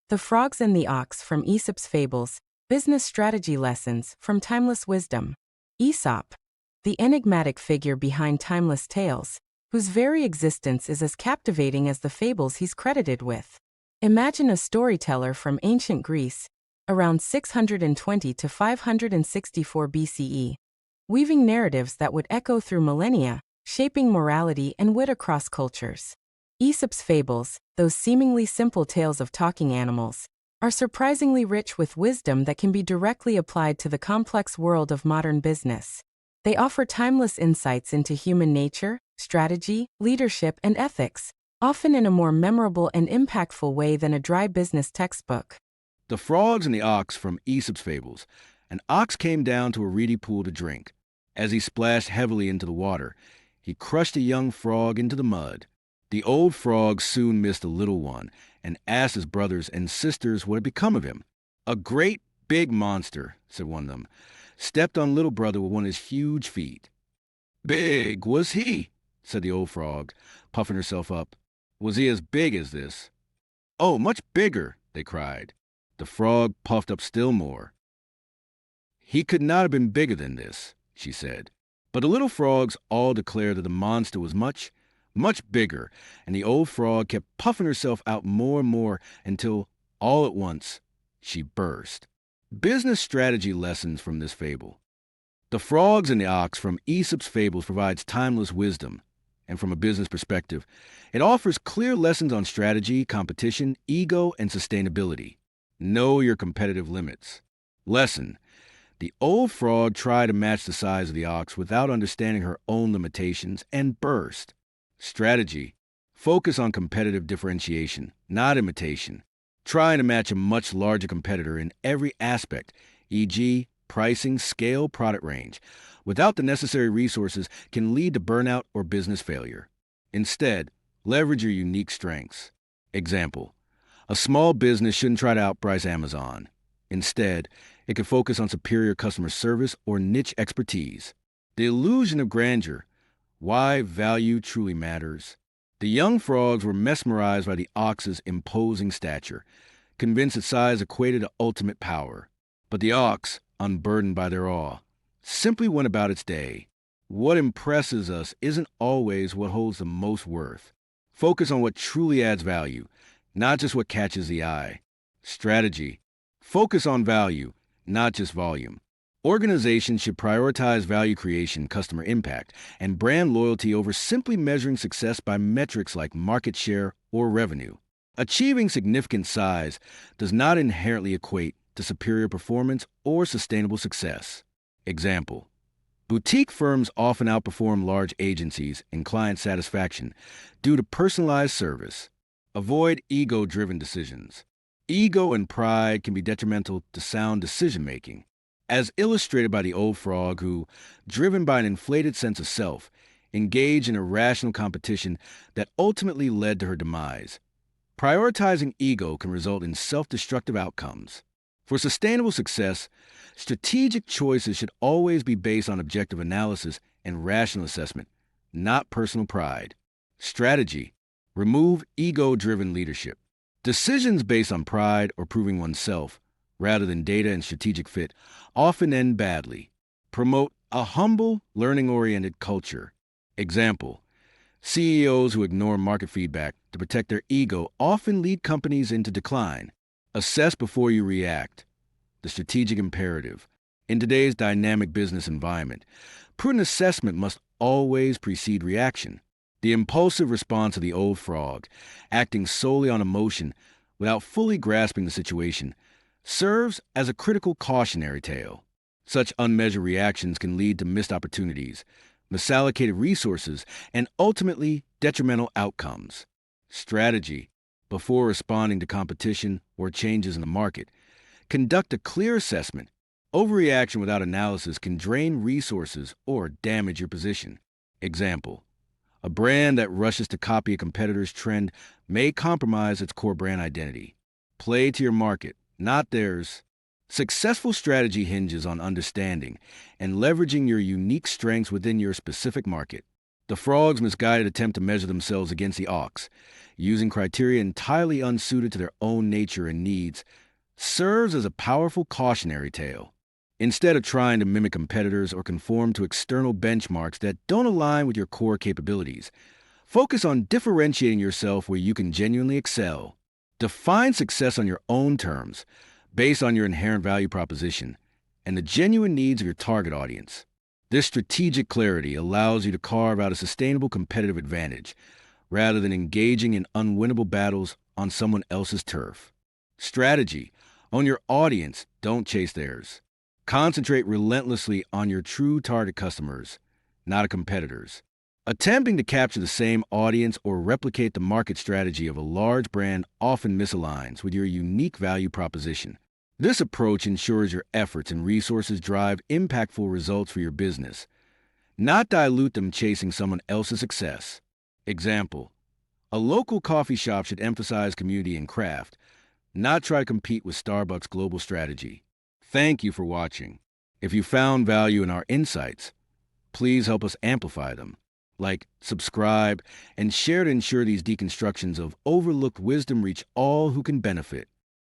The Frogs and the Ox from Aesop's Fables, business strategy lessons from timeless wisdom. Aesop, the enigmatic figure behind timeless tales, whose very existence is as captivating as the fables he's credited with. Imagine a storyteller from ancient Greece, around 620 to 564 BCE, weaving narratives that would echo through millennia, shaping morality and wit across cultures. Aesop's fables, those seemingly simple tales of talking animals, are surprisingly rich with wisdom that can be directly applied to the complex world of modern business. They offer timeless insights into human nature, strategy, leadership, and ethics, often in a more memorable and impactful way than a dry business textbook. The Frogs and the Ox from Aesop's Fables. An ox came down to a reedy pool to drink. As he splashed heavily into the water, he crushed a young frog into the mud. The old frog soon missed the little one and asked his brothers and sisters what had become of him. "A great big monster," said one of them, "stepped on little brother with one of his huge feet." "Big, was he?" said the old frog, puffing herself up. "Was he as big as this?" "Oh, much bigger," they cried. The frog puffed up still more. "He could not have been bigger than this," she said. But the little frogs all declared that the monster was much bigger, and the old frog kept puffing herself out more and more until, all at once, she burst. Business strategy lessons from this fable. The Frogs and the Ox from Aesop's Fables provides timeless wisdom, and from a business perspective, it offers clear lessons on strategy, competition, ego, and sustainability. Know your competitive limits. Lesson: the old frog tried to match the size of the ox without understanding her own limitations and burst. Strategy: focus on competitive differentiation, not imitation. Trying to match a much larger competitor in every aspect, e.g., pricing, scale, product range, without the necessary resources can lead to burnout or business failure. Instead, leverage your unique strengths. Example: a small business shouldn't try to outprice Amazon. Instead, it could focus on superior customer service or niche expertise. The illusion of grandeur: why value truly matters. The young frogs were mesmerized by the ox's imposing stature, convinced that size equated to ultimate power. But the ox, unburdened by their awe, simply went about its day. What impresses us isn't always what holds the most worth. Focus on what truly adds value, not just what catches the eye. Strategy: focus on value, not just volume. Organizations should prioritize value creation, customer impact, and brand loyalty over simply measuring success by metrics like market share or revenue. Achieving significant size does not inherently equate to superior performance or sustainable success. Example: boutique firms often outperform large agencies in client satisfaction due to personalized service. Avoid ego-driven decisions. Ego and pride can be detrimental to sound decision-making, as illustrated by the old frog who, driven by an inflated sense of self, engaged in irrational competition that ultimately led to her demise. Prioritizing ego can result in self-destructive outcomes. For sustainable success, strategic choices should always be based on objective analysis and rational assessment, not personal pride. Strategy: remove ego-driven leadership. Decisions based on pride or proving oneself, rather than data and strategic fit, often end badly. Promote a humble, learning-oriented culture. Example: CEOs who ignore market feedback to protect their ego often lead companies into decline. Assess before you react. The strategic imperative. In today's dynamic business environment, prudent assessment must always precede reaction. The impulsive response of the old frog, acting solely on emotion without fully grasping the situation, serves as a critical cautionary tale. Such unmeasured reactions can lead to missed opportunities, misallocated resources, and ultimately detrimental outcomes. Strategy: before responding to competition or changes in the market, conduct a clear assessment. Overreaction without analysis can drain resources or damage your position. Example: a brand that rushes to copy a competitor's trend may compromise its core brand identity. Play to your market, not theirs. Successful strategy hinges on understanding and leveraging your unique strengths within your specific market. The frog's misguided attempt to measure themselves against the ox, using criteria entirely unsuited to their own nature and needs, serves as a powerful cautionary tale. Instead of trying to mimic competitors or conform to external benchmarks that don't align with your core capabilities, focus on differentiating yourself where you can genuinely excel. Define success on your own terms, based on your inherent value proposition and the genuine needs of your target audience. This strategic clarity allows you to carve out a sustainable competitive advantage, rather than engaging in unwinnable battles on someone else's turf. Strategy: own your audience, don't chase theirs. Concentrate relentlessly on your true target customers, not competitors. Attempting to capture the same audience or replicate the market strategy of a large brand often misaligns with your unique value proposition. This approach ensures your efforts and resources drive impactful results for your business, not dilute them chasing someone else's success. Example: a local coffee shop should emphasize community and craft, not try to compete with Starbucks' global strategy. Thank you for watching. If you found value in our insights, please help us amplify them. Like, subscribe, and share to ensure these deconstructions of overlooked wisdom reach all who can benefit.